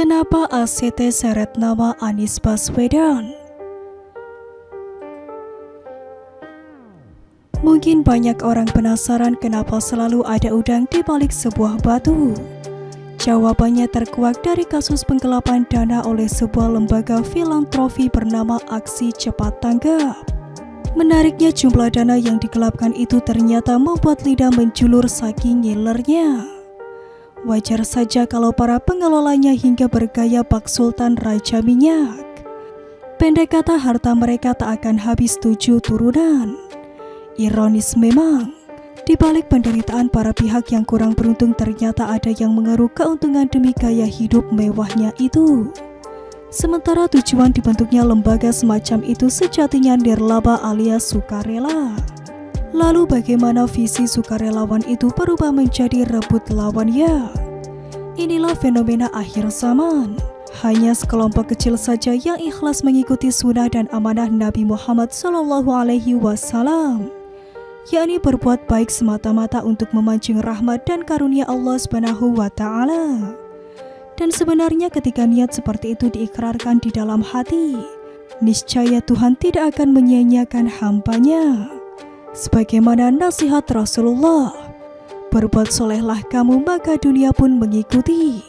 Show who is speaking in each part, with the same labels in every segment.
Speaker 1: Kenapa ACT seret nama Anies Baswedan? Mungkin banyak orang penasaran kenapa selalu ada udang di balik sebuah batu. Jawabannya terkuak dari kasus penggelapan dana oleh sebuah lembaga filantropi bernama Aksi Cepat Tanggap. Menariknya, jumlah dana yang digelapkan itu ternyata membuat lidah menjulur saking ngilernya. Wajar saja kalau para pengelolanya hingga bergaya Pak Sultan Raja Minyak. Pendek kata, harta mereka tak akan habis 7 turunan. Ironis memang, di balik penderitaan para pihak yang kurang beruntung ternyata ada yang mengeruk keuntungan demi gaya hidup mewahnya itu. Sementara tujuan dibentuknya lembaga semacam itu sejatinya nirlaba alias sukarela. Lalu bagaimana visi sukarelawan itu berubah menjadi rebut lawannya? Inilah fenomena akhir zaman. Hanya sekelompok kecil saja yang ikhlas mengikuti sunnah dan amanah Nabi Muhammad SAW, yakni berbuat baik semata-mata untuk memancing rahmat dan karunia Allah SWT. Dan sebenarnya ketika niat seperti itu diikrarkan di dalam hati, niscaya Tuhan tidak akan menyia-nyiakan hambanya. Sebagaimana nasihat Rasulullah, berbuat solehlah kamu maka dunia pun mengikuti.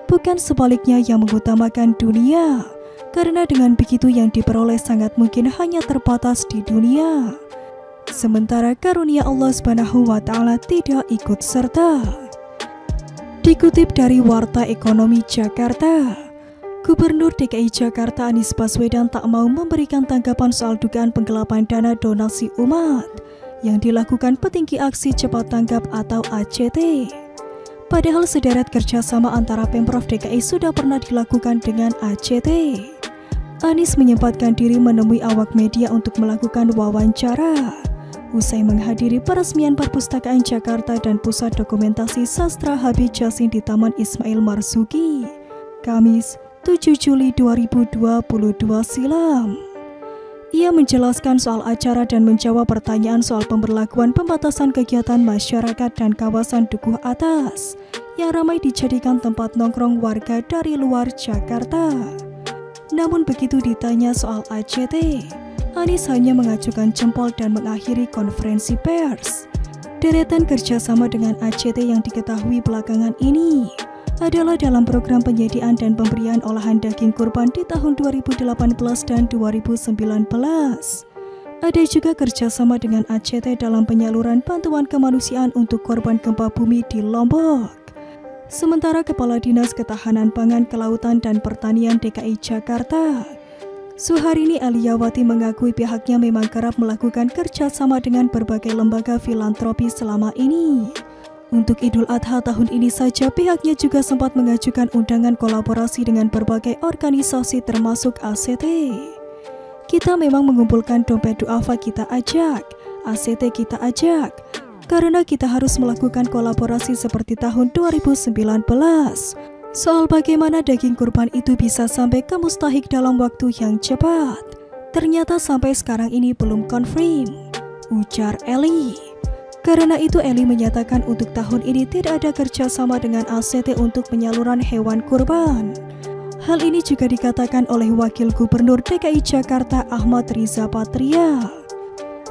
Speaker 1: Bukan sebaliknya yang mengutamakan dunia, karena dengan begitu yang diperoleh sangat mungkin hanya terbatas di dunia. Sementara karunia Allah SWT tidak ikut serta. Dikutip dari Warta Ekonomi Jakarta, Gubernur DKI Jakarta Anies Baswedan tak mau memberikan tanggapan soal dugaan penggelapan dana donasi umat yang dilakukan petinggi Aksi Cepat Tanggap atau ACT. Padahal sederet kerjasama antara Pemprov DKI sudah pernah dilakukan dengan ACT. Anies menyempatkan diri menemui awak media untuk melakukan wawancara usai menghadiri peresmian Perpustakaan Jakarta dan Pusat Dokumentasi Sastra Habib Jasin di Taman Ismail Marzuki, Kamis 7 Juli 2022 silam. Ia menjelaskan soal acara dan menjawab pertanyaan soal pemberlakuan pembatasan kegiatan masyarakat dan kawasan Dukuh Atas yang ramai dijadikan tempat nongkrong warga dari luar Jakarta. Namun begitu ditanya soal ACT, Anies hanya mengacukan jempol dan mengakhiri konferensi pers. Deretan kerjasama dengan ACT yang diketahui belakangan ini adalah dalam program penyediaan dan pemberian olahan daging kurban di tahun 2018 dan 2019. Ada juga kerjasama dengan ACT dalam penyaluran bantuan kemanusiaan untuk korban gempa bumi di Lombok. Sementara Kepala Dinas Ketahanan Pangan, Kelautan dan Pertanian DKI Jakarta, Suharini Aliyawati, mengakui pihaknya memang kerap melakukan kerjasama dengan berbagai lembaga filantropi selama ini. Untuk Idul Adha tahun ini saja pihaknya juga sempat mengajukan undangan kolaborasi dengan berbagai organisasi termasuk ACT. Kita memang mengumpulkan dompet duafa kita ajak, ACT kita ajak, karena kita harus melakukan kolaborasi seperti tahun 2019. Soal bagaimana daging kurban itu bisa sampai ke Mustahik dalam waktu yang cepat, ternyata sampai sekarang ini belum confirm, ujar Eli. Karena itu Eli menyatakan untuk tahun ini tidak ada kerjasama dengan ACT untuk penyaluran hewan kurban. Hal ini juga dikatakan oleh Wakil Gubernur DKI Jakarta Ahmad Riza Patria.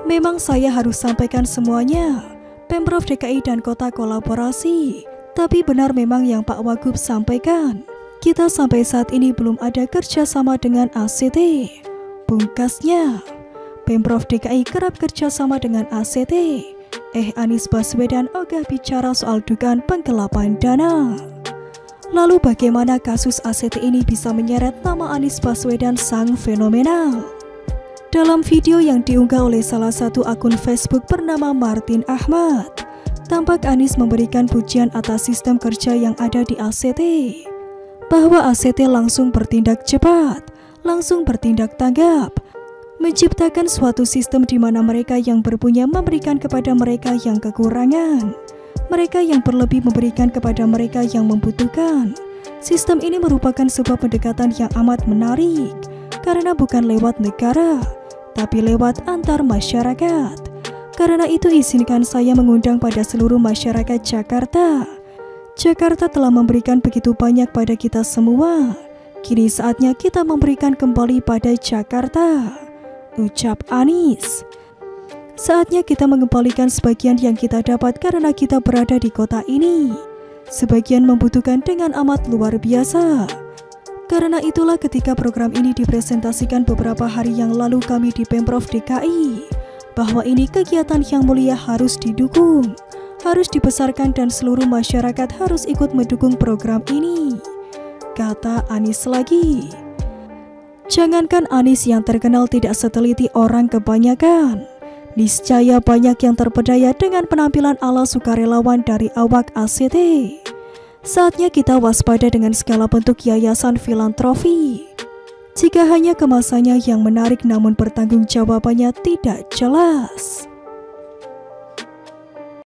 Speaker 1: Memang saya harus sampaikan semuanya, Pemprov DKI dan Kota kolaborasi, tapi benar memang yang Pak Wagub sampaikan. Kita sampai saat ini belum ada kerjasama dengan ACT. Pungkasnya, Pemprov DKI kerap kerjasama dengan ACT. Anies Baswedan ogah bicara soal dugaan penggelapan dana. Lalu bagaimana kasus ACT ini bisa menyeret nama Anies Baswedan sang fenomenal? Dalam video yang diunggah oleh salah satu akun Facebook bernama Martin Ahmad, tampak Anies memberikan pujian atas sistem kerja yang ada di ACT. Bahwa ACT langsung bertindak cepat, langsung bertindak tanggap, menciptakan suatu sistem di mana mereka yang berpunya memberikan kepada mereka yang kekurangan, mereka yang berlebih memberikan kepada mereka yang membutuhkan. Sistem ini merupakan sebuah pendekatan yang amat menarik, karena bukan lewat negara, tapi lewat antar masyarakat. Karena itu izinkan saya mengundang pada seluruh masyarakat Jakarta. Jakarta telah memberikan begitu banyak pada kita semua. Kini saatnya kita memberikan kembali pada Jakarta, ucap Anies. Saatnya kita mengembalikan sebagian yang kita dapat karena kita berada di kota ini. Sebagian membutuhkan dengan amat luar biasa. Karena itulah ketika program ini dipresentasikan beberapa hari yang lalu kami di Pemprov DKI, bahwa ini kegiatan yang mulia harus didukung, harus dibesarkan dan seluruh masyarakat harus ikut mendukung program ini, kata Anies lagi. Jangankan Anies yang terkenal tidak seteliti orang kebanyakan, niscaya banyak yang terpedaya dengan penampilan ala sukarelawan dari awak ACT. Saatnya kita waspada dengan segala bentuk yayasan filantropi. Jika hanya kemasannya yang menarik namun pertanggungjawabannya tidak jelas.